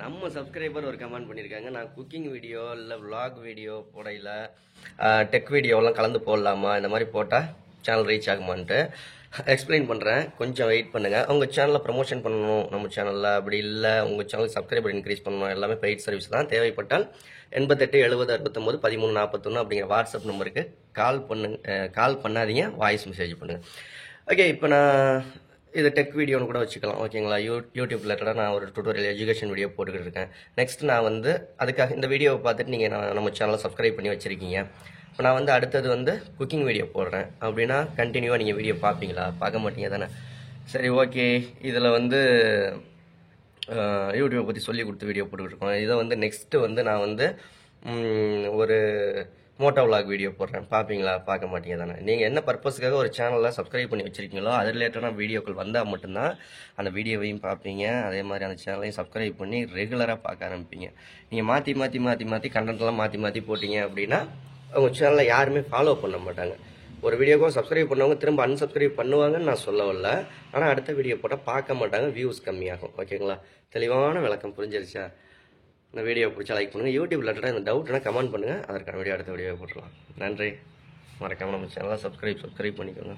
நம்ம சப்ஸ்கிரைபர் ஒரு கமெண்ட் பண்ணியிருக்காங்க, நான் குக்கிங் வீடியோ இல்லை vlog வீடியோ போடையில் டெக் வீடியோலாம் கலந்து போடலாமா, இந்த மாதிரி போட்டால் சேனல் ரீச் ஆகுமான்ட்டு எக்ஸ்பிளைன் பண்ணுறேன். கொஞ்சம் வெயிட் பண்ணுங்கள். உங்கள் சேனலில் ப்ரமோஷன் பண்ணணும் நம்ம சேனலில், அப்படி இல்லை உங்கள் சேனல் சப்ஸ்கிரைபர் இன்க்ரீஸ் பண்ணணும், எல்லாமே பெய்ட் சர்வீஸ் தான். தேவைப்பட்டால் 88 70 69 13 41 அப்படிங்கிற வாட்ஸ்அப் நம்பருக்கு கால் பண்ணாதீங்க, வாய்ஸ் மெசேஜ் பண்ணுங்கள். ஓகே, இப்போ நான் இது டெக் வீடியோன்னு கூட வச்சுக்கலாம், ஓகேங்களா? யூடியூப் ரிலேட்டடாக நான் ஒரு டுட்டோரியல் எஜுகேஷன் வீடியோ போட்டுக்கிட்டு இருக்கேன். நெக்ஸ்ட் நான் வந்து அதுக்காக இந்த வீடியோவை பார்த்துட்டு நீங்கள் நம்ம சேனலை சப்ஸ்கிரைப் பண்ணி வச்சுருக்கீங்க. இப்போ நான் வந்து அடுத்தது வந்து குக்கிங் வீடியோ போடுறேன் அப்படின்னா கண்டினியூவாக நீங்கள் வீடியோ பார்ப்பீங்களா? பார்க்க மாட்டீங்க தானே? சரி, ஓகே. இதில் வந்து யூடியூப்பை பற்றி சொல்லி கொடுத்து வீடியோ போட்டுக்கிட்டு இதை வந்து நெக்ஸ்ட்டு வந்து நான் வந்து ஒரு மோட்டோ விளாக் வீடியோ போடுறேன், பார்ப்பீங்களா? பார்க்க மாட்டீங்க தானே? நீங்கள் என்ன பர்பஸ்க்காக ஒரு சேனலில் சப்ஸ்கிரைப் பண்ணி வச்சுருக்கீங்களோ அது ரிலேட்டடான வீடியோக்கள் வந்தால் மட்டும்தான் அந்த வீடியோவையும் பார்ப்பீங்க. அதே மாதிரி அந்த சேனலையும் சப்ஸ்கிரைப் பண்ணி ரெகுலராக பார்க்க ஆரம்பிப்பீங்க. நீங்கள் மாற்றி கண்டென்ட்லாம் மாற்றி போட்டிங்க அப்படின்னா உங்கள் சேனலில் யாருமே ஃபாலோ பண்ண மாட்டாங்க. ஒரு வீடியோக்கும் சப்ஸ்கிரைப் பண்ணவங்க திரும்ப அன்சப்ஸ்கிரைப் பண்ணுவாங்கன்னு நான் சொல்ல வரல, ஆனால் அடுத்த வீடியோ போட்டால் பார்க்க மாட்டாங்க, வியூஸ் கம்மியாகும். ஓகேங்களா? தெளிவான விளக்கம் புரிஞ்சிருச்சா? இந்த வீடியோ பிடிச்சா லைக் பண்ணுங்கள். யூடியூப் ரிலேட்டடாக இந்த டவுட்னா கமெண்ட் பண்ணுங்கள், அதற்கான வீடியோ அடுத்த வீடியோ போட்டுடலாம். நன்றி. மறக்காமல் நம்ம சேனலை சப்ஸ்கிரைப் பண்ணிக்கோங்க.